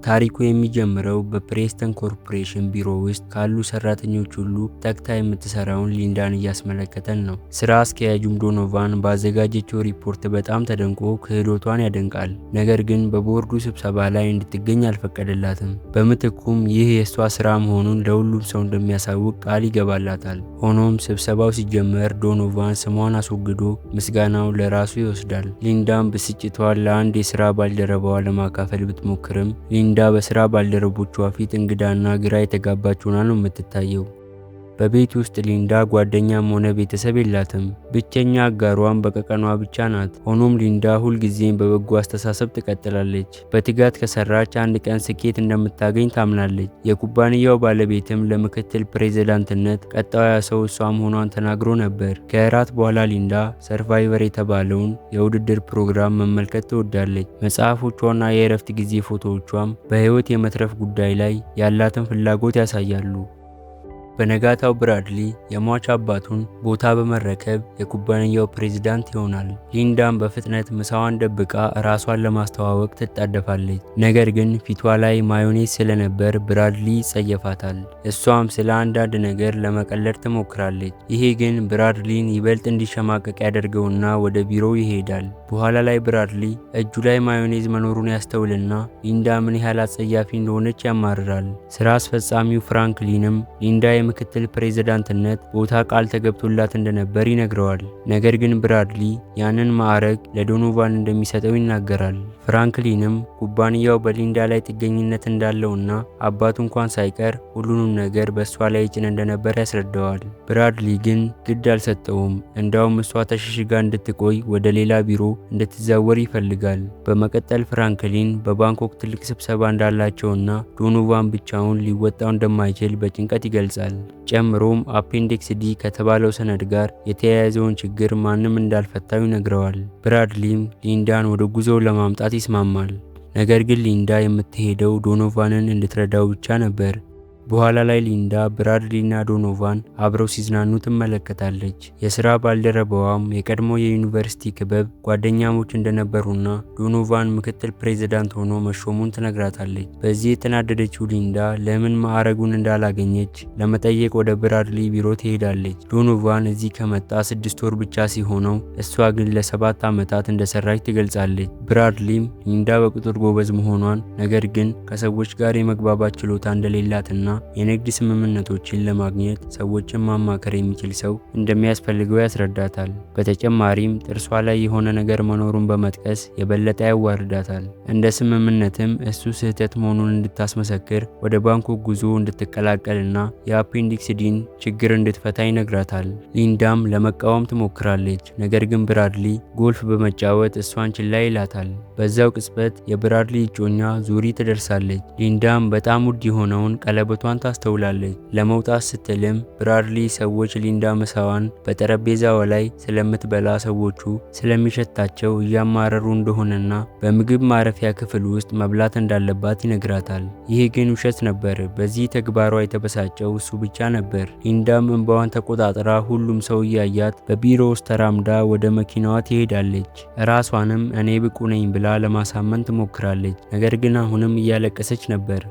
ታሪኩ የሚጀምረው በፕሬስተን ኮርፖሬሽን ቢሮ ውስጥ ካሉ ሰራተኞች ሁሉ ተግታ የምትሰራውን ሊንዳን እያስመለከተን ነው። ስራ አስኪያጁም ዶኖቫን ባዘጋጀችው ሪፖርት በጣም ተደንቆ ክህሎቷን ያደንቃል። ነገር ግን በቦርዱ ስብሰባ ላይ እንድትገኝ አልፈቀደላትም። በምትኩም ይህ የእሷ ስራ መሆኑን ለሁሉም ሰው እንደሚያሳውቅ ቃል ይገባላታል። ሆኖም ስብሰባው ሲጀመር ዶኖቫን ስሟን አስወግዶ ምስጋናው ለራሱ ይወስዳል። ሊንዳም ብስጭቷን ለአንድ የስራ ባልደረባዋ ለማካፈል ብትሞክርም ሊንዳ በስራ ባልደረቦቿ ፊት እንግዳና ግራ የተጋባች ሆና ነው የምትታየው። በቤት ውስጥ ሊንዳ ጓደኛም ሆነ ቤተሰብ የላትም። ብቸኛ አጋሯም በቀቀኗ ብቻ ናት። ሆኖም ሊንዳ ሁልጊዜም በበጎ አስተሳሰብ ትቀጥላለች። በትጋት ከሰራች አንድ ቀን ስኬት እንደምታገኝ ታምናለች። የኩባንያው ባለቤትም ለምክትል ፕሬዝዳንትነት ቀጣዩ ሰው እሷ መሆኗን ተናግሮ ነበር። ከእራት በኋላ ሊንዳ ሰርቫይቨር የተባለውን የውድድር ፕሮግራም መመልከት ትወዳለች። መጽሐፎቿና የእረፍት ጊዜ ፎቶዎቿም በህይወት የመትረፍ ጉዳይ ላይ ያላትን ፍላጎት ያሳያሉ። በነጋታው ብራድሊ የሟች አባቱን ቦታ በመረከብ የኩባንያው ፕሬዝዳንት ይሆናል። ሊንዳም በፍጥነት ምሳዋን ደብቃ ራሷን ለማስተዋወቅ ትጣደፋለች። ነገር ግን ፊቷ ላይ ማዮኔዝ ስለነበር ብራድሊ ይጸየፋታል። እሷም ስለ አንዳንድ ነገር ለመቀለድ ትሞክራለች። ይሄ ግን ብራድሊን ይበልጥ እንዲሸማቀቅ ያደርገውና ወደ ቢሮው ይሄዳል። በኋላ ላይ ብራድሊ እጁ ላይ ማዮኔዝ መኖሩን ያስተውልና ሊንዳ ምን ያህል አጸያፊ እንደሆነች ያማርራል። ስራ አስፈጻሚው ፍራንክሊንም ሊንዳ የምክትል ፕሬዝዳንትነት ቦታ ቃል ተገብቶላት እንደነበር ይነግረዋል። ነገር ግን ብራድሊ ያንን ማዕረግ ለዶኖቫን እንደሚሰጠው ይናገራል። ፍራንክሊንም ኩባንያው በሊንዳ ላይ ጥገኝነት እንዳለውና አባቱ እንኳን ሳይቀር ሁሉንም ነገር በእሷ ላይ ይጭን እንደነበር ያስረዳዋል። ብራድሊ ግን ግድ አልሰጠውም። እንዳውም እሷ ተሸሽጋ እንድትቆይ ወደ ሌላ ቢሮ እንድትዛወር ይፈልጋል። በመቀጠል ፍራንክሊን በባንኮክ ትልቅ ስብሰባ እንዳላቸውና ዶኖቫን ብቻውን ሊወጣው እንደማይችል በጭንቀት ይገልጻል። ጨምሮም አፔንዲክስ ዲ ከተባለው ሰነድ ጋር የተያያዘውን ችግር ማንም እንዳልፈታው ይነግረዋል። ብራድሊም ሊንዳን ወደ ጉዞው ለማምጣት ይስማማል። ነገር ግን ሊንዳ የምትሄደው ዶኖቫንን እንድትረዳው ብቻ ነበር። በኋላ ላይ ሊንዳ ብራድሊና ዶኖቫን አብረው ሲዝናኑ ትመለከታለች። የስራ ባልደረባዋም የቀድሞ የዩኒቨርሲቲ ክበብ ጓደኛሞች እንደነበሩና ዶኖቫን ምክትል ፕሬዝዳንት ሆኖ መሾሙን ትነግራታለች። በዚህ የተናደደችው ሊንዳ ለምን ማዕረጉን እንዳላገኘች ለመጠየቅ ወደ ብራድሊ ቢሮ ትሄዳለች። ዶኖቫን እዚህ ከመጣ 6 ወር ብቻ ሲሆነው እሷ ግን ለ7 ዓመታት እንደሰራች ትገልጻለች። ብራድሊም ሊንዳ በቁጥር ጎበዝ መሆኗን ነገር ግን ከሰዎች ጋር የመግባባት ችሎታ እንደሌላትና የንግድ ስምምነቶችን ለማግኘት ሰዎችን ማማከር የሚችል ሰው እንደሚያስፈልገው ያስረዳታል። በተጨማሪም ጥርሷ ላይ የሆነ ነገር መኖሩን በመጥቀስ የበለጠ ያዋርዳታል። እንደ ስምምነትም እሱ ስህተት መሆኑን እንድታስመሰክር ወደ ባንኮክ ጉዞ እንድትቀላቀልና የአፔንዲክስ ዲን ችግር እንድትፈታ ይነግራታል። ሊንዳም ለመቃወም ትሞክራለች። ነገር ግን ብራድሊ ጎልፍ በመጫወት እሷን ችላ ይላታል። በዛው ቅጽበት የብራድሊ እጮኛ ዙሪ ትደርሳለች። ሊንዳም በጣም ውድ የሆነውን ቀለበቷን ታስተውላለች። ለመውጣት ስትልም ብራድሊ ሰዎች ሊንዳ ምሳዋን በጠረጴዛው ላይ ስለምትበላ ሰዎቹ ስለሚሸታቸው እያማረሩ እንደሆነና በምግብ ማረፊያ ክፍል ውስጥ መብላት እንዳለባት ይነግራታል። ይህ ግን ውሸት ነበር። በዚህ ተግባሯ የተበሳጨው እሱ ብቻ ነበር። ሊንዳም እንባዋን ተቆጣጥራ ሁሉም ሰው እያያት በቢሮ ውስጥ ተራምዳ ወደ መኪናዋ ትሄዳለች። ራሷንም እኔ ብቁ ነኝ ብላ ለማሳመን ትሞክራለች። ነገር ግን አሁንም እያለቀሰች ነበር።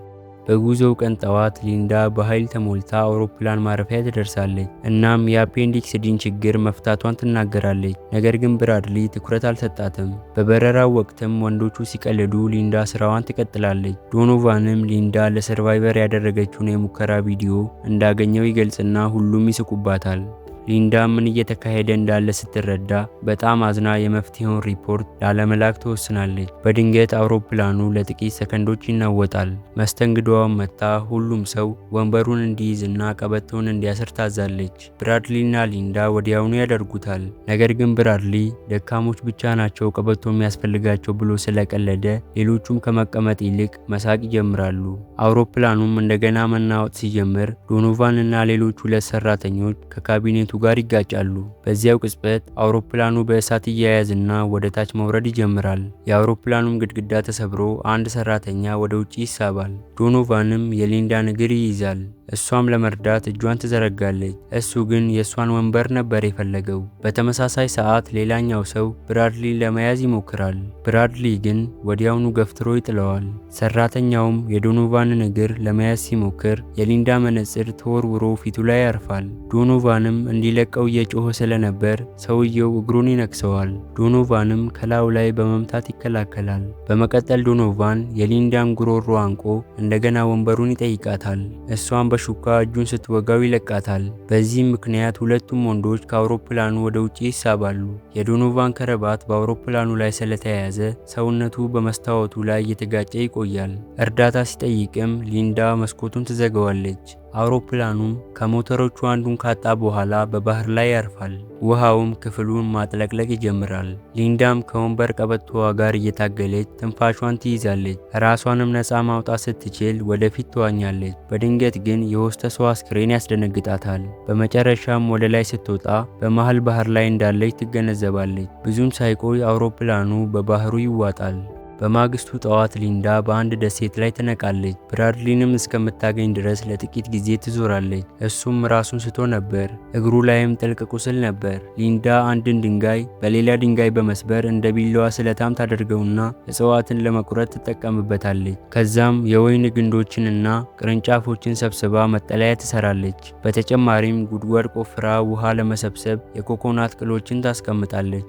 በጉዞው ቀን ጠዋት ሊንዳ በኃይል ተሞልታ አውሮፕላን ማረፊያ ትደርሳለች። እናም የአፔንዲክስ ዲን ችግር መፍታቷን ትናገራለች። ነገር ግን ብራድሊ ትኩረት አልሰጣትም። በበረራው ወቅትም ወንዶቹ ሲቀልዱ ሊንዳ ስራዋን ትቀጥላለች። ዶኖቫንም ሊንዳ ለሰርቫይቨር ያደረገችውን የሙከራ ቪዲዮ እንዳገኘው ይገልጽና ሁሉም ይስቁባታል። ሊንዳ ምን እየተካሄደ እንዳለ ስትረዳ በጣም አዝና የመፍትሄውን ሪፖርት ላለመላክ ትወስናለች። በድንገት አውሮፕላኑ ለጥቂት ሰከንዶች ይናወጣል። መስተንግዶዋን መታ ሁሉም ሰው ወንበሩን እንዲይዝና ቀበቶውን እንዲያስር ታዛለች። ብራድሊና ሊንዳ ወዲያውኑ ያደርጉታል። ነገር ግን ብራድሊ ደካሞች ብቻ ናቸው ቀበቶ የሚያስፈልጋቸው ብሎ ስለቀለደ ሌሎቹም ከመቀመጥ ይልቅ መሳቅ ይጀምራሉ። አውሮፕላኑም እንደገና መናወጥ ሲጀምር ዶኖቫን እና ሌሎች 2 ሰራተኞች ከካቢኔቱ ጋር ይጋጫሉ። በዚያው ቅጽበት አውሮፕላኑ በእሳት እያያዝና ወደ ታች መውረድ ይጀምራል። የአውሮፕላኑም ግድግዳ ተሰብሮ አንድ ሰራተኛ ወደ ውጪ ይሳባል። ዶኖቫንም የሊንዳን እግር ይይዛል። እሷም ለመርዳት እጇን ትዘረጋለች። እሱ ግን የእሷን ወንበር ነበር የፈለገው። በተመሳሳይ ሰዓት ሌላኛው ሰው ብራድሊን ለመያዝ ይሞክራል። ብራድሊ ግን ወዲያውኑ ገፍትሮ ይጥለዋል። ሰራተኛውም የዶኖቫንን እግር ለመያዝ ሲሞክር የሊንዳ መነጽር ተወርውሮ ፊቱ ላይ ያርፋል። ዶኖቫንም እንዲለቀው እየጮኸ ስለነበር ሰውየው እግሩን ይነክሰዋል። ዶኖቫንም ከላዩ ላይ በመምታት ይከላከላል። በመቀጠል ዶኖቫን የሊንዳን ጉሮሮ አንቆ እንደገና ወንበሩን ይጠይቃታል። እሷም በሹካ እጁን ስትወጋው ይለቃታል። በዚህም ምክንያት ሁለቱም ወንዶች ከአውሮፕላኑ ወደ ውጪ ይሳባሉ። የዶኖቫን ከረባት በአውሮፕላኑ ላይ ስለተያያዘ ሰውነቱ በመስታወቱ ላይ እየተጋጨ ይቆያል። እርዳታ ሲጠይቅም ሊንዳ መስኮቱን ትዘጋዋለች። አውሮፕላኑም ከሞተሮቹ አንዱን ካጣ በኋላ በባህር ላይ ያርፋል። ውሃውም ክፍሉን ማጥለቅለቅ ይጀምራል። ሊንዳም ከወንበር ቀበቶዋ ጋር እየታገለች ትንፋሿን ትይዛለች። ራሷንም ነፃ ማውጣት ስትችል ወደፊት ትዋኛለች። በድንገት ግን የሆስተሷ አስክሬን ያስደነግጣታል። በመጨረሻም ወደ ላይ ስትወጣ በመሃል ባህር ላይ እንዳለች ትገነዘባለች። ብዙም ሳይቆይ አውሮፕላኑ በባህሩ ይዋጣል። በማግስቱ ጠዋት ሊንዳ በአንድ ደሴት ላይ ትነቃለች። ብራድሊንም እስከምታገኝ ድረስ ለጥቂት ጊዜ ትዞራለች። እሱም ራሱን ስቶ ነበር። እግሩ ላይም ጥልቅ ቁስል ነበር። ሊንዳ አንድን ድንጋይ በሌላ ድንጋይ በመስበር እንደ ቢላዋ ስለታም ታደርገውና እጽዋትን ለመቁረጥ ትጠቀምበታለች። ከዛም የወይን ግንዶችንና ቅርንጫፎችን ሰብስባ መጠለያ ትሰራለች። በተጨማሪም ጉድጓድ ቆፍራ ውሃ ለመሰብሰብ የኮኮናት ቅሎችን ታስቀምጣለች።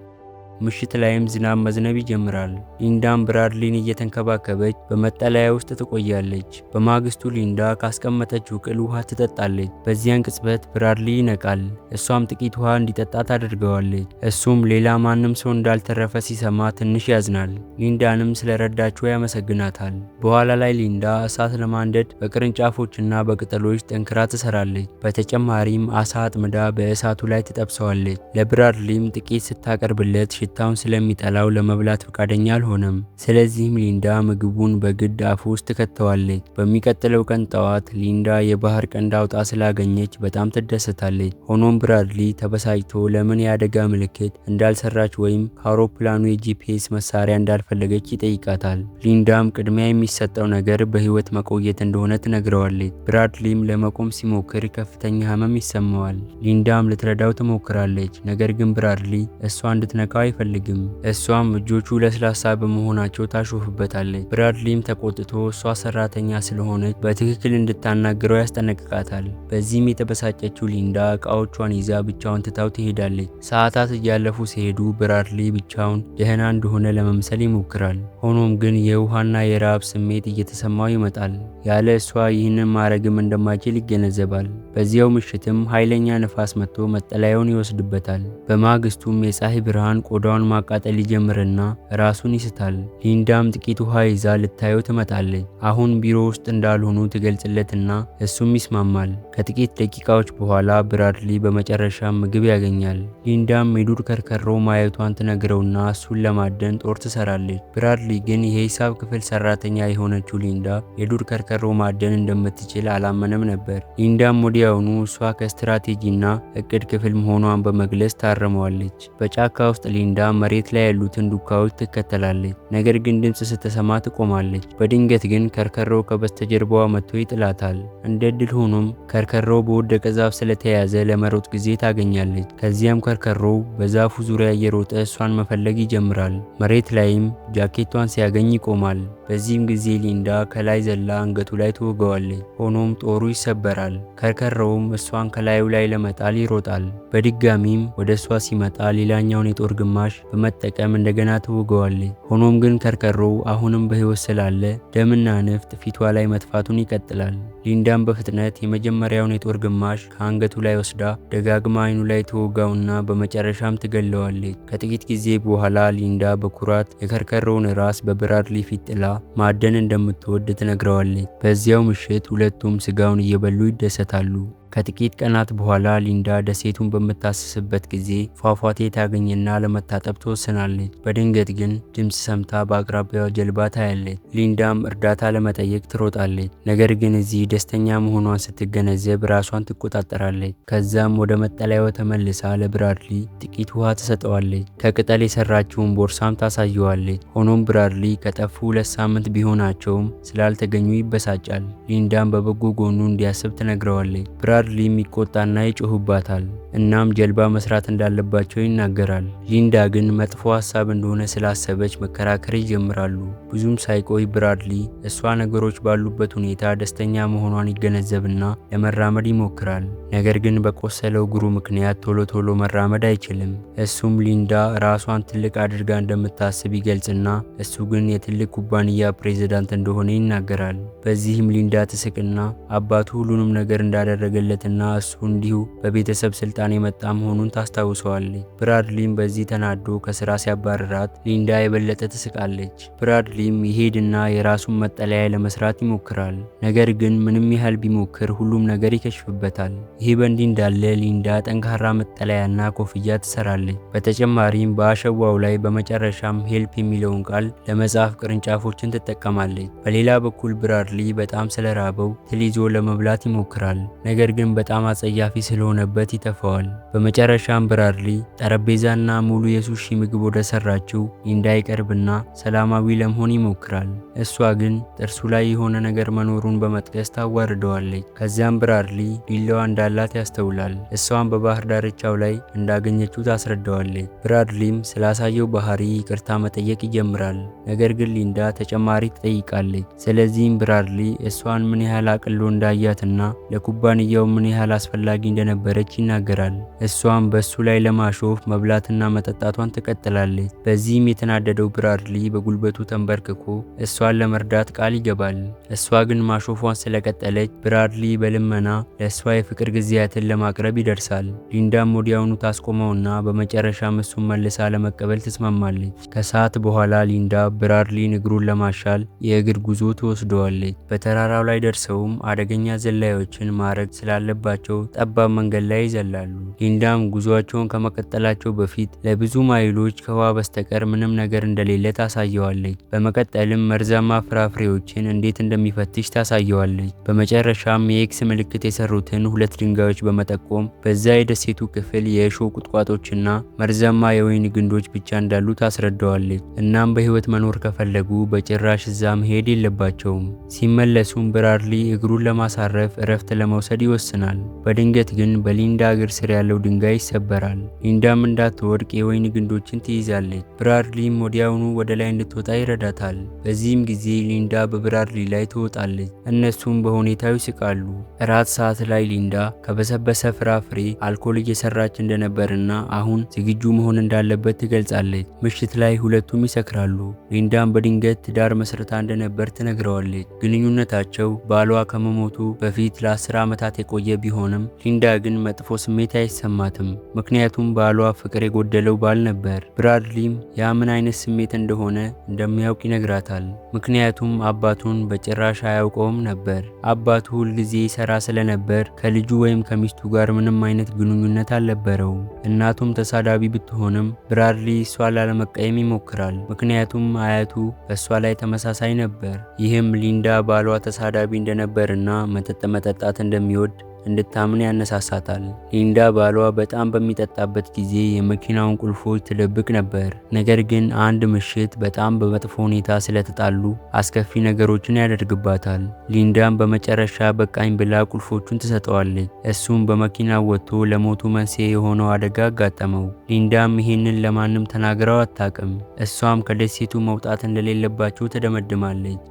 ምሽት ላይም ዝናብ መዝነብ ይጀምራል። ሊንዳም ብራድሊን እየተንከባከበች በመጠለያ ውስጥ ትቆያለች። በማግስቱ ሊንዳ ካስቀመጠችው ቅል ውሃ ትጠጣለች። በዚያን ቅጽበት ብራድሊ ይነቃል። እሷም ጥቂት ውሃ እንዲጠጣ ታደርገዋለች። እሱም ሌላ ማንም ሰው እንዳልተረፈ ሲሰማ ትንሽ ያዝናል። ሊንዳንም ስለረዳችው ያመሰግናታል። በኋላ ላይ ሊንዳ እሳት ለማንደድ በቅርንጫፎችና በቅጠሎች ጠንክራ ትሰራለች። በተጨማሪም አሳ አጥምዳ በእሳቱ ላይ ትጠብሰዋለች። ለብራድሊም ጥቂት ስታቀርብለት ሽታውን ስለሚጠላው ለመብላት ፈቃደኛ አልሆነም። ስለዚህም ሊንዳ ምግቡን በግድ አፉ ውስጥ ትከተዋለች። በሚቀጥለው ቀን ጠዋት ሊንዳ የባህር ቀንድ አውጣ ስላገኘች በጣም ትደሰታለች። ሆኖም ብራድሊ ተበሳጭቶ ለምን የአደጋ ምልክት እንዳልሰራች ወይም ከአውሮፕላኑ የጂፒኤስ መሳሪያ እንዳልፈለገች ይጠይቃታል። ሊንዳም ቅድሚያ የሚሰጠው ነገር በህይወት መቆየት እንደሆነ ትነግረዋለች። ብራድሊም ለመቆም ሲሞክር ከፍተኛ ህመም ይሰማዋል። ሊንዳም ልትረዳው ትሞክራለች። ነገር ግን ብራድሊ እሷ እንድትነካው አይፈልግም። እሷም እጆቹ ለስላሳ በመሆናቸው ታሾፍበታለች። ብራድሊም ተቆጥቶ እሷ ሰራተኛ ስለሆነች በትክክል እንድታናግረው ያስጠነቅቃታል። በዚህም የተበሳጨችው ሊንዳ እቃዎቿን ይዛ ብቻውን ትታው ትሄዳለች። ሰዓታት እያለፉ ሲሄዱ ብራድሊ ብቻውን ደህና እንደሆነ ለመምሰል ይሞክራል። ሆኖም ግን የውሃና የረሃብ ስሜት እየተሰማው ይመጣል። ያለ እሷ ይህንን ማድረግም እንደማይችል ይገነዘባል። በዚያው ምሽትም ኃይለኛ ነፋስ መጥቶ መጠለያውን ይወስድበታል። በማግስቱም የፀሐይ ብርሃን ቆዳውን ማቃጠል ይጀምርና ራሱን ይስታል። ሊንዳም ጥቂት ውሃ ይዛ ልታየው ትመጣለች። አሁን ቢሮ ውስጥ እንዳልሆኑ ትገልጽለትና እሱም ይስማማል። ከጥቂት ደቂቃዎች በኋላ ብራድሊ በመጨረሻ ምግብ ያገኛል። ሊንዳም የዱር ከርከሮ ማየቷን ትነግረውና እሱን ለማደን ጦር ትሰራለች። ብራድሊ ግን የሂሳብ ክፍል ሰራተኛ የሆነችው ሊንዳ የዱር ከርከሮ ማደን እንደምትችል አላመነም ነበር። ሊንዳም ወዲያውኑ እሷ ከስትራቴጂና እቅድ ክፍል መሆኗን በመግለጽ ታርመዋለች። በጫካ ውስጥ ሊንዳ መሬት ላይ ያሉትን ዱካዎች ትከተላለች። ነገር ግን ድምፅ ስትሰማ ትቆማለች። በድንገት ግን ከርከሮ ከበስተጀርባዋ መጥቶ ይጥላታል። እንደ እድል ሆኖም ከርከሮ በወደቀ ዛፍ ስለተያዘ ለመሮጥ ጊዜ ታገኛለች። ከዚያም ከርከሮ በዛፉ ዙሪያ እየሮጠ እሷን መፈለግ ይጀምራል። መሬት ላይም ጃኬቷን ሲያገኝ ይቆማል። በዚህም ጊዜ ሊንዳ ከላይ ዘላ አንገቱ ላይ ትወገዋለች። ሆኖም ጦሩ ይሰበራል። ከርከሮውም እሷን ከላዩ ላይ ለመጣል ይሮጣል። በድጋሚም ወደ እሷ ሲመጣ ሌላኛውን የጦር ግማሽ በመጠቀም እንደገና ትወገዋለች። ሆኖም ግን ከርከሮው አሁንም በህይወት ስላለ ደምና ንፍጥ ፊቷ ላይ መጥፋቱን ይቀጥላል። ሊንዳም በፍጥነት የመጀመሪያውን የጦር ግማሽ ከአንገቱ ላይ ወስዳ ደጋግማ አይኑ ላይ ተወጋውና በመጨረሻም ትገለዋለች። ከጥቂት ጊዜ በኋላ ሊንዳ በኩራት የከርከሮውን ራስ በብራድሊ ፊት ጥላ ማደን እንደምትወድ ትነግረዋለች። በዚያው ምሽት ሁለቱም ስጋውን እየበሉ ይደሰታሉ። ከጥቂት ቀናት በኋላ ሊንዳ ደሴቱን በምታስስበት ጊዜ ፏፏቴ ታገኝና ለመታጠብ ትወስናለች። በድንገት ግን ድምፅ ሰምታ በአቅራቢያዋ ጀልባ ታያለች። ሊንዳም እርዳታ ለመጠየቅ ትሮጣለች። ነገር ግን እዚህ ደስተኛ መሆኗን ስትገነዘብ ራሷን ትቆጣጠራለች። ከዛም ወደ መጠለያዋ ተመልሳ ለብራድሊ ጥቂት ውሃ ትሰጠዋለች። ከቅጠል የሰራችውን ቦርሳም ታሳየዋለች። ሆኖም ብራድሊ ከጠፉ 2 ሳምንት ቢሆናቸውም ስላልተገኙ ይበሳጫል። ሊንዳም በበጎ ጎኑ እንዲያስብ ትነግረዋለች። ብራድሊም ይቆጣና ይጮህባታል። እናም ጀልባ መስራት እንዳለባቸው ይናገራል። ሊንዳ ግን መጥፎ ሀሳብ እንደሆነ ስላሰበች መከራከር ይጀምራሉ። ብዙም ሳይቆይ ብራድሊ እሷ ነገሮች ባሉበት ሁኔታ ደስተኛ መሆኗን ይገነዘብና ለመራመድ ይሞክራል። ነገር ግን በቆሰለው እግሩ ምክንያት ቶሎ መራመድ አይችልም። እሱም ሊንዳ ራሷን ትልቅ አድርጋ እንደምታስብ ይገልጽና እሱ ግን የትልቅ ኩባንያ ፕሬዝዳንት እንደሆነ ይናገራል። በዚህም ሊንዳ ትስቅና አባቱ ሁሉንም ነገር እንዳደረገለትና እሱ እንዲሁ በቤተሰብ ስልጣን የመጣ መሆኑን ታስታውሰዋለች። ብራድሊም በዚህ ተናዶ ከስራ ሲያባርራት ሊንዳ የበለጠ ትስቃለች። ብራድሊም ይሄድና የራሱን መጠለያ ለመስራት ይሞክራል። ነገር ግን ምንም ያህል ቢሞክር ሁሉም ነገር ይከሽፍበታል። ይህ በእንዲህ እንዳለ ሊንዳ ጠንካራ መጠለያና ኮፍያ ትሰራለች። በተጨማሪም በአሸዋው ላይ በመጨረሻም ሄልፕ የሚለውን ቃል ለመጻፍ ቅርንጫፎችን ትጠቀማለች። በሌላ በኩል ብራድሊ በጣም ስለራበው ትል ይዞ ለመብላት ይሞክራል። ነገር ግን በጣም አጸያፊ ስለሆነበት ይተፋዋል። በመጨረሻም ብራድሊ ጠረጴዛና ሙሉ የሱሺ ምግብ ወደ ሰራችው ሊንዳ ይቀርብና ሰላማዊ ለመሆን ይሞክራል። እሷ ግን ጥርሱ ላይ የሆነ ነገር መኖሩን በመጥቀስ ታዋርደዋለች። ከዚያም ብራድሊ ቢላዋ እንዳላት ያስተውላል። እሷም በባህር ዳርቻው ላይ እንዳገኘችው ታስረዳዋለች። ብራድሊም ስላሳየው ባህሪ ይቅርታ መጠየቅ ይጀምራል። ነገር ግን ሊንዳ ተጨማሪ ትጠይቃለች። ስለዚህም ብራድሊ እሷን ምን ያህል አቅሎ እንዳያትና ለኩባንያው ምን ያህል አስፈላጊ እንደነበረች ይናገራል። እሷም በሱ ላይ ለማሾፍ መብላትና መጠጣቷን ትቀጥላለች። በዚህም የተናደደው ብራድሊ በጉልበቱ ተንበርክኮ እሷን ለመርዳት ቃል ይገባል። እሷ ግን ማሾፏን ስለቀጠለች ብራድሊ በልመና ለእሷ የፍቅር ጊዜያትን ለማቅረብ ይደርሳል። ሊንዳም ወዲያውኑ ታስቆመውና በመጨረሻም እሱን መልሳ ለመቀበል ትስማማለች። ከሰዓት በኋላ ሊንዳ ብራድሊን እግሩን ለማሻል የእግር ጉዞ ትወስደዋለች። በተራራው ላይ ደርሰውም አደገኛ ዘላዮችን ማድረግ ስላለባቸው ጠባብ መንገድ ላይ ይዘላሉ። ሊንዳም ጉዟቸውን ከመቀጠላቸው በፊት ለብዙ ማይሎች ከውሃ በስተቀር ምንም ነገር እንደሌለ ታሳየዋለች። በመቀጠልም መርዛማ ፍራፍሬዎችን እንዴት እንደሚፈትሽ ታሳየዋለች። በመጨረሻም የኤክስ ምልክት የሰሩትን 2 ድንጋዮች በመጠቆም በዛ የደሴቱ ክፍል የእሾህ ቁጥቋጦችና መርዛማ የወይን ግንዶች ብቻ እንዳሉ ታስረዳዋለች። እናም በህይወት መኖር ከፈለጉ በጭራሽ እዛ መሄድ የለባቸውም። ሲመለሱም ብራድሊ እግሩን ለማሳረፍ እረፍት ለመውሰድ ይወስናል። በድንገት ግን በሊንዳ እግር ስር ያለው ድንጋይ ይሰበራል። ሊንዳም እንዳትወድቅ የወይን ግንዶችን ትይዛለች። ብራድሊም ወዲያውኑ ወደ ላይ እንድትወጣ ይረዳታል። በዚህም ጊዜ ሊንዳ በብራድሊ ላይ ትወጣለች። እነሱም በሁኔታው ይስቃሉ። እራት ሰዓት ላይ ሊንዳ ከበሰበሰ ፍራፍሬ አልኮል እየሰራች እንደነበርና አሁን ዝግጁ መሆን እንዳለበት ትገልጻለች። ምሽት ላይ ሁለቱም ይሰክራሉ። ሊንዳም በድንገት ትዳር መስርታ እንደነበር ትነግረዋለች። ግንኙነታቸው ባሏ ከመሞቱ በፊት ለ10 ዓመታት የቆየ ቢሆንም ሊንዳ ግን መጥፎ ስሜት አይሰማትም። ምክንያቱም ባሏ ፍቅር የጎደለው ባል ነበር። ብራድሊም ያ ምን አይነት ስሜት እንደሆነ እንደሚያውቅ ይነግራታል። ምክንያቱም አባቱን በጭራሽ አያውቀውም ነበር። አባቱ ሁልጊዜ ይሰራ ስለነበር ከልጁ ወይም ከሚስቱ ጋር ምንም አይነት ግንኙነት አልነበረውም። እናቱም ተሳዳቢ ብትሆንም ብራድሊ እሷን ላለመቀየም ይሞክራል። ምክንያቱም አያቱ በእሷ ላይ ተመሳሳይ ነበር። ይህም ሊንዳ ባሏ ተሳዳቢ እንደነበርና መጠጥ መጠጣት እንደሚወድ እንድታምን ያነሳሳታል። ሊንዳ ባሏ በጣም በሚጠጣበት ጊዜ የመኪናውን ቁልፎች ትደብቅ ነበር። ነገር ግን አንድ ምሽት በጣም በመጥፎ ሁኔታ ስለተጣሉ አስከፊ ነገሮችን ያደርግባታል። ሊንዳም በመጨረሻ በቃኝ ብላ ቁልፎቹን ትሰጠዋለች። እሱም በመኪናው ወጥቶ ለሞቱ መንስኤ የሆነው አደጋ አጋጠመው። ሊንዳም ይህንን ለማንም ተናግረው አታውቅም። እሷም ከደሴቱ መውጣት እንደሌለባቸው ትደመድማለች።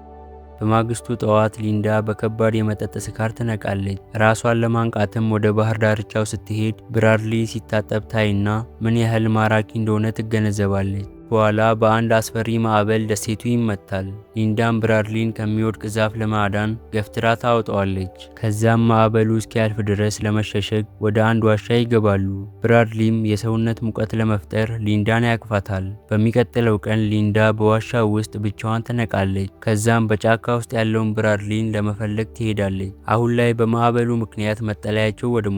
በማግስቱ ጠዋት ሊንዳ በከባድ የመጠጥ ስካር ትነቃለች። ራሷን ለማንቃትም ወደ ባህር ዳርቻው ስትሄድ ብራድሊ ሲታጠብ ታይና ምን ያህል ማራኪ እንደሆነ ትገነዘባለች። በኋላ በአንድ አስፈሪ ማዕበል ደሴቱ ይመታል። ሊንዳም ብራድሊን ከሚወድቅ ዛፍ ለማዳን ገፍትራ ታወጣዋለች። ከዛም ማዕበሉ እስኪያልፍ ድረስ ለመሸሸግ ወደ አንድ ዋሻ ይገባሉ። ብራድሊም የሰውነት ሙቀት ለመፍጠር ሊንዳን ያቅፋታል። በሚቀጥለው ቀን ሊንዳ በዋሻው ውስጥ ብቻዋን ትነቃለች። ከዛም በጫካ ውስጥ ያለውን ብራድሊን ለመፈለግ ትሄዳለች። አሁን ላይ በማዕበሉ ምክንያት መጠለያቸው ወድሟል።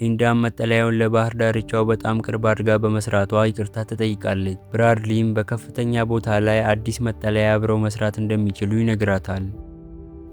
ሊንዳም መጠለያውን ለባህር ዳርቻው በጣም ቅርብ አድርጋ በመስራቷ ይቅርታ ትጠይቃለች። ብራድሊም በከፍተኛ ቦታ ላይ አዲስ መጠለያ አብረው መስራት እንደሚችሉ ይነግራታል።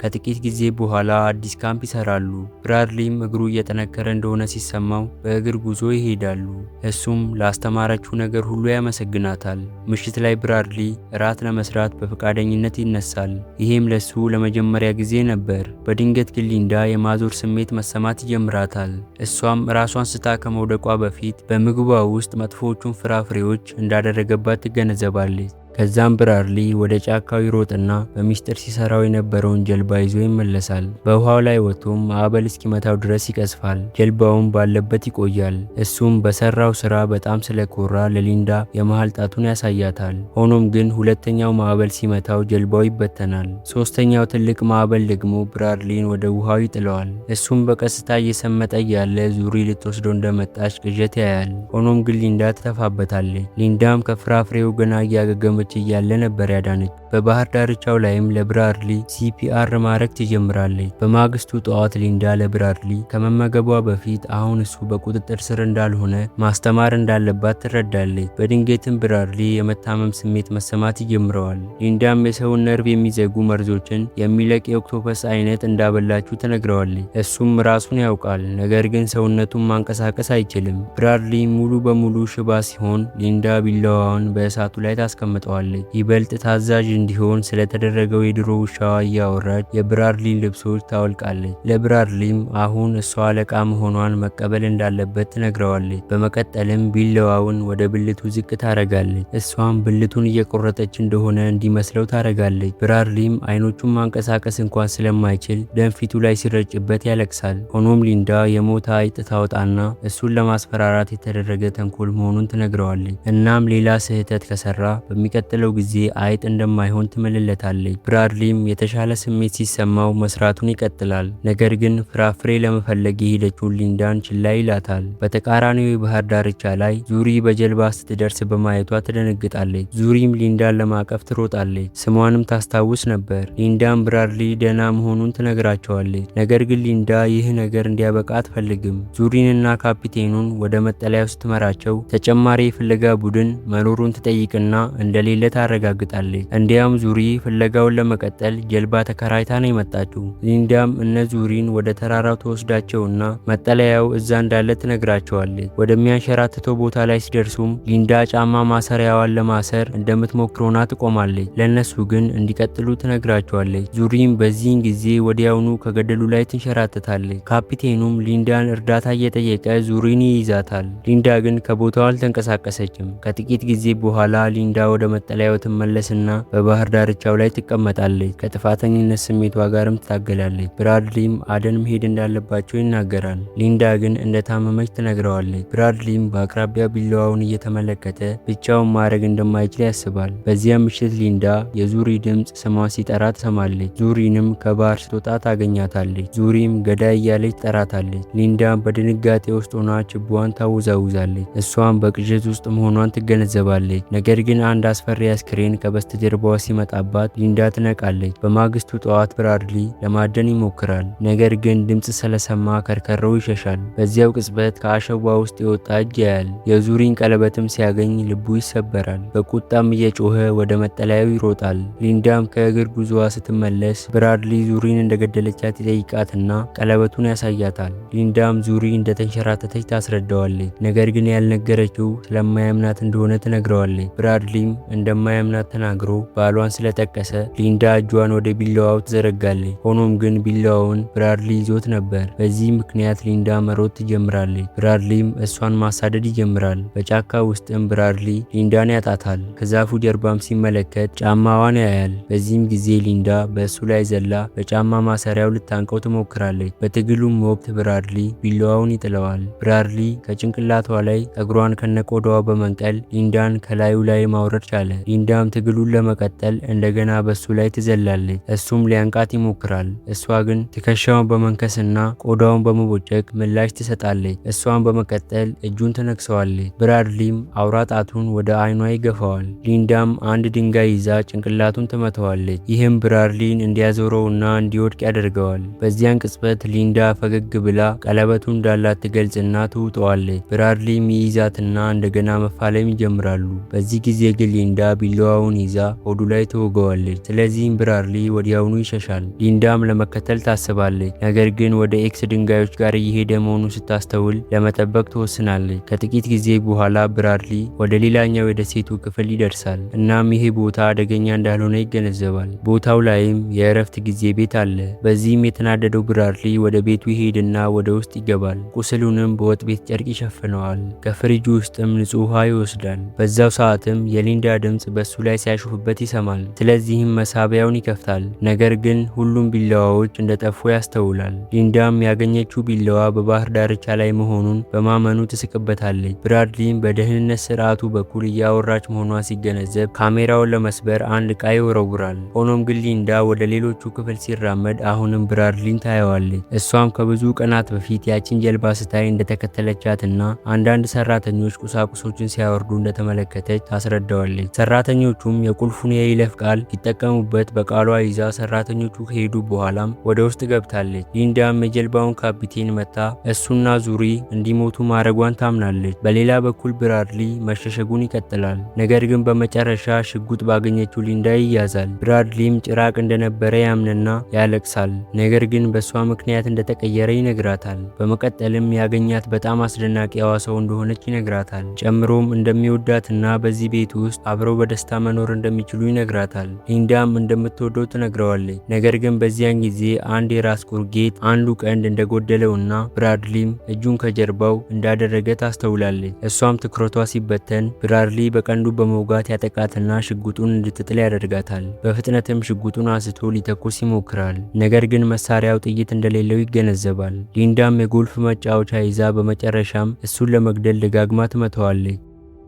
ከጥቂት ጊዜ በኋላ አዲስ ካምፕ ይሰራሉ። ብራድሊም እግሩ እየጠነከረ እንደሆነ ሲሰማው በእግር ጉዞ ይሄዳሉ። እሱም ላስተማረችው ነገር ሁሉ ያመሰግናታል። ምሽት ላይ ብራድሊ እራት ለመስራት በፈቃደኝነት ይነሳል። ይሄም ለሱ ለመጀመሪያ ጊዜ ነበር። በድንገት ግን ሊንዳ የማዞር ስሜት መሰማት ይጀምራታል። እሷም ራሷን ስታ ከመውደቋ በፊት በምግቧ ውስጥ መጥፎቹን ፍራፍሬዎች እንዳደረገባት ትገነዘባለች። ከዛም ብራድሊ ወደ ጫካው ይሮጥና በሚስጥር ሲሰራው የነበረውን ጀልባ ይዞ ይመለሳል። በውሃው ላይ ወጥቶም ማዕበል እስኪመታው ድረስ ይቀዝፋል። ጀልባውም ባለበት ይቆያል። እሱም በሰራው ስራ በጣም ስለኮራ ለሊንዳ የመሃል ጣቱን ያሳያታል። ሆኖም ግን ሁለተኛው ማዕበል ሲመታው ጀልባው ይበተናል። ሶስተኛው ትልቅ ማዕበል ደግሞ ብራድሊን ወደ ውሃው ይጥለዋል። እሱም በቀስታ እየሰመጠ ያለ ዙሪ ልትወስደው እንደመጣች ቅዠት ያያል። ሆኖም ግን ሊንዳ ትተፋበታለች። ሊንዳም ከፍራፍሬው ገና እያገገመች እያለ ነበር ያዳነች። በባህር ዳርቻው ላይም ለብራድሊ ሲፒአር ማድረግ ትጀምራለች። በማግስቱ ጠዋት ሊንዳ ለብራድሊ ከመመገቧ በፊት አሁን እሱ በቁጥጥር ስር እንዳልሆነ ማስተማር እንዳለባት ትረዳለች። በድንገትም ብራድሊ የመታመም ስሜት መሰማት ይጀምረዋል። ሊንዳም የሰውን ነርቭ የሚዘጉ መርዞችን የሚለቅ የኦክቶፐስ አይነት እንዳበላችሁ ትነግረዋለች። እሱም ራሱን ያውቃል፣ ነገር ግን ሰውነቱን ማንቀሳቀስ አይችልም። ብራድሊ ሙሉ በሙሉ ሽባ ሲሆን ሊንዳ ቢላዋውን በእሳቱ ላይ ታስቀምጠዋለች። ይበልጥ ታዛዥ እንዲሆን ስለተደረገው የድሮ ውሻዋ እያወራች የብራድሊን ልብሶች ታወልቃለች። ለብራድሊም አሁን እሷ አለቃ መሆኗን መቀበል እንዳለበት ትነግረዋለች። በመቀጠልም ቢላዋውን ወደ ብልቱ ዝቅ ታረጋለች። እሷም ብልቱን እየቆረጠች እንደሆነ እንዲመስለው ታረጋለች። ብራድሊም አይኖቹን ማንቀሳቀስ እንኳን ስለማይችል ደም ፊቱ ላይ ሲረጭበት ያለቅሳል። ሆኖም ሊንዳ የሞተ አይጥ ታወጣና እሱን ለማስፈራራት የተደረገ ተንኮል መሆኑን ትነግረዋለች። እናም ሌላ ስህተት ከሰራ በሚቀጥለው ጊዜ አይጥ እንደማይሆን ትምልለታለች። ብራድሊም የተሻለ ስሜት ሲሰማው መስራቱን ይቀጥላል። ነገር ግን ፍራፍሬ ለመፈለግ የሄደችውን ሊንዳን ችላ ይላታል። በተቃራኒው የባህር ዳርቻ ላይ ዙሪ በጀልባ ስትደርስ በማየቷ ትደነግጣለች። ዙሪም ሊንዳን ለማቀፍ ትሮጣለች። ስሟንም ታስታውስ ነበር። ሊንዳም ብራድሊ ደህና መሆኑን ትነግራቸዋለች። ነገር ግን ሊንዳ ይህ ነገር እንዲያበቃ አትፈልግም። ዙሪንና ካፒቴኑን ወደ መጠለያው ስትመራቸው ተጨማሪ የፍለጋ ቡድን መኖሩን ትጠይቅና እንደሌለ ታረጋግጣለች። እንዲያም ዙሪ ፍለጋውን ለመቀጠል ጀልባ ተከራይታ ነው የመጣችው። ሊንዳም እነ ዙሪን ወደ ተራራው ተወስዳቸውና መጠለያው እዛ እንዳለ ትነግራቸዋለች። ወደሚያንሸራትተው ቦታ ላይ ሲደርሱም ሊንዳ ጫማ ማሰሪያዋን ለማሰር እንደምትሞክሮና ትቆማለች። ለነሱ ግን እንዲቀጥሉ ትነግራቸዋለች። ዙሪም በዚህን ጊዜ ወዲያውኑ ከገደሉ ላይ ትንሸራተታለች። ካፒቴኑም ሊንዳን እርዳታ እየጠየቀ ዙሪን ይይዛታል። ሊንዳ ግን ከቦታው አልተንቀሳቀሰችም። ከጥቂት ጊዜ በኋላ ሊንዳ ወደ መጠለያው ትመለስና በባህር ዳርቻው ላይ ትቀመጣለች። ከጥፋተኝነት ስሜቷ ጋርም ትታገላለች። ብራድሊም አደን መሄድ እንዳለባቸው ይናገራል። ሊንዳ ግን እንደታመመች ትነግረዋለች። ብራድሊም በአቅራቢያ ቢላዋውን እየተመለከተ ብቻውን ማድረግ እንደማይችል ያስባል። በዚያ ምሽት ሊንዳ የዙሪ ድምፅ ስሟን ሲጠራ ትሰማለች። ዙሪንም ከባህር ስትወጣ ታገኛታለች። ዙሪም ገዳይ እያለች ትጠራታለች። ሊንዳ በድንጋጤ ውስጥ ሆና ችቦዋን ታውዛውዛለች። እሷም በቅዠት ውስጥ መሆኗን ትገነዘባለች። ነገር ግን አንድ አስፈሪ አስክሬን ከበስተጀርባዋ ሲመጣባት ሊንዳ ትነቃለች። በማግስቱ ጠዋት ብራድሊ ለማደን ይሞክራል። ነገር ግን ድምፅ ስለሰማ ከርከረው ይሸሻል። በዚያው ቅጽበት ከአሸዋ ውስጥ የወጣ እጅ ያያል። የዙሪን ቀለበትም ሲያገኝ ልቡ ይሰበራል። በቁጣም እየጮኸ ወደ መጠለያው ይሮጣል። ሊንዳም ከእግር ጉዞዋ ስትመለስ ብራድሊ ዙሪን እንደገደለቻት ይጠይቃትና ቀለበቱን ያሳያታል። ሊንዳም ዙሪ እንደተንሸራተተች ታስረዳዋለች። ነገር ግን ያልነገረችው ስለማያምናት እንደሆነ ትነግረዋለች። ብራድሊም እንደማያምናት ተናግሮ ባሏን ስለጠቀሰ ሊንዳ እጇን ወደ ቢላዋው ትዘረጋለች። ሆኖም ግን ቢላዋውን ብራድሊ ይዞት ነበር። በዚህ ምክንያት ሊንዳ መሮጥ ትጀምራለች። ብራድሊም እሷን ማሳደድ ይጀምራል። በጫካ ውስጥም ብራድሊ ሊንዳን ያጣታል። ከዛፉ ጀርባም ሲመለከት ጫማዋን ያያል። በዚህም ጊዜ ሊንዳ በእሱ ላይ ዘላ በጫማ ማሰሪያው ልታንቀው ትሞክራለች። በትግሉም ወቅት ብራድሊ ቢላዋውን ይጥለዋል። ብራድሊ ከጭንቅላቷ ላይ እግሯን ከነቆዳዋ በመንቀል ሊንዳን ከላዩ ላይ ማውረድ ቻለ። ሊንዳም ትግሉን ለመቀጠል እንደገና በሱ ላይ ትዘላለች። እሱም ሊያንቃት ይሞክራል። እሷ ግን ትከሻውን በመንከስና ቆዳውን በመቦጨቅ ምላሽ ትሰጣለች። እሷን በመቀጠል እጁን ትነክሰዋለች። ብራድሊም አውራ ጣቱን ወደ አይኗ ይገፋዋል። ሊንዳም አንድ ድንጋይ ይዛ ጭንቅላቱን ትመተዋለች። ይህም ብራድሊን እንዲያዞረውና እንዲወድቅ ያደርገዋል። በዚያን ቅጽበት ሊንዳ ፈገግ ብላ ቀለበቱ እንዳላት ትገልጽና ትውጠዋለች። ብራድሊም ይይዛትና እንደገና መፋለም ይጀምራሉ። በዚህ ጊዜ ግን ሊንዳ ቢላዋውን ይዛ ሆዱ ላይ ትወገዋለች። ስለዚህም ብራድሊ ወዲያውኑ ይሸሻል። ሊንዳም ለመከተል ታስባለች። ነገር ግን ወደ ኤክስ ድንጋዮች ጋር እየሄደ መሆኑን ስታስተውል ለመጠበቅ ትወስናለች። ከጥቂት ጊዜ በኋላ ብራድሊ ወደ ሌላኛው የደሴቱ ክፍል ይደርሳል። እናም ይሄ ቦታ አደገኛ እንዳልሆነ ይገነዘባል። ቦታው ላይም የእረፍት ጊዜ ቤት አለ። በዚህም የተናደደው ብራድሊ ወደ ቤቱ ይሄድና ወደ ውስጥ ይገባል። ቁስሉንም በወጥ ቤት ጨርቅ ይሸፍነዋል። ከፍሪጁ ውስጥም ንጹህ ውሃ ይወስዳል። በዛው ሰዓትም የሊንዳ ድምፅ በሱ ላይ ሲያሾፍበት ይሰማል። ስለዚህም መሳቢያውን ይከፍታል። ነገር ግን ሁሉም ቢላዋዎች እንደጠፉ ያስተውላል። ሊንዳም ያገኘችው ቢላዋ በባህር ዳርቻ ላይ መሆኑን በማመኑ ትስቅበታለች። ብራድሊም በደህንነት ስርዓቱ በኩል እያወራች መሆኗን ሲገነዘብ ካሜራውን ለመስበር አንድ ዕቃ ይወረውራል። ሆኖም ግን ሊንዳ ወደ ሌሎቹ ክፍል ሲራመድ አሁንም ብራድሊን ታየዋለች። እሷም ከብዙ ቀናት በፊት ያችን ጀልባ ስታይ እንደተከተለቻትና አንዳንድ ሰራተኞች ቁሳቁሶችን ሲያወርዱ እንደተመለከተች ታስረዳዋለች። ሰራተኞቹም የቁልፉን የይለፍ ቃል ሲጠቀሙበት በቃሏ ይዛ ሰራተኞቹ ከሄዱ በኋላም ወደ ውስጥ ገብታለች። ሊንዳም የጀልባውን ካፒቴን መታ እሱና ዙሪ እንዲሞቱ ማድረጓን ታምናለች። በሌላ በኩል ብራድሊ መሸሸጉን ይቀጥላል። ነገር ግን በመጨረሻ ሽጉጥ ባገኘችው ሊንዳ ይያዛል። ብራድሊም ጭራቅ እንደነበረ ያምንና ያለቅሳል። ነገር ግን በእሷ ምክንያት እንደተቀየረ ይነግራታል። በመቀጠልም ያገኛት በጣም አስደናቂዋ ሰው እንደሆነች ይነግራታል። ጨምሮም እንደሚወዳትና በዚህ ቤት ውስጥ አብረው በደስታ መኖር እንደሚችሉ ይነግራታል። ሊንዳም እንደምትወደው ትነግረዋለች። ነገር ግን በዚያን ጊዜ አንድ የራስ ቁር ጌጥ አንዱ ቀንድ እንደጎደለውና ብራድሊም እጁን ከጀርባው እንዳደረገ ታስተውላለች። እሷም ትኩረቷ ሲበተን ብራድሊ በቀንዱ በመውጋት ያጠቃትና ሽጉጡን እንድትጥል ያደርጋታል። በፍጥነትም ሽጉጡን አንስቶ ሊተኩስ ይሞክራል። ነገር ግን መሳሪያው ጥይት እንደሌለው ይገነዘባል። ሊንዳም የጎልፍ መጫወቻ ይዛ በመጨረሻም እሱን ለመግደል ደጋግማ ትመተዋለች።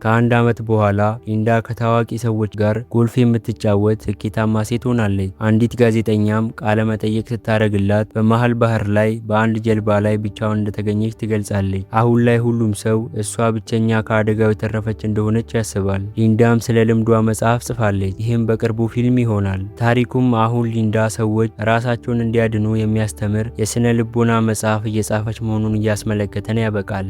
ከአንድ ዓመት በኋላ ሊንዳ ከታዋቂ ሰዎች ጋር ጎልፍ የምትጫወት ስኬታማ ሴት ሆናለች። አንዲት ጋዜጠኛም ቃለ መጠይቅ ስታደርግላት በመሃል ባህር ላይ በአንድ ጀልባ ላይ ብቻውን እንደተገኘች ትገልጻለች። አሁን ላይ ሁሉም ሰው እሷ ብቸኛ ከአደጋው የተረፈች እንደሆነች ያስባል። ሊንዳም ስለ ልምዷ መጽሐፍ ጽፋለች። ይህም በቅርቡ ፊልም ይሆናል። ታሪኩም አሁን ሊንዳ ሰዎች ራሳቸውን እንዲያድኑ የሚያስተምር የስነ ልቦና መጽሐፍ እየጻፈች መሆኑን እያስመለከተን ያበቃል።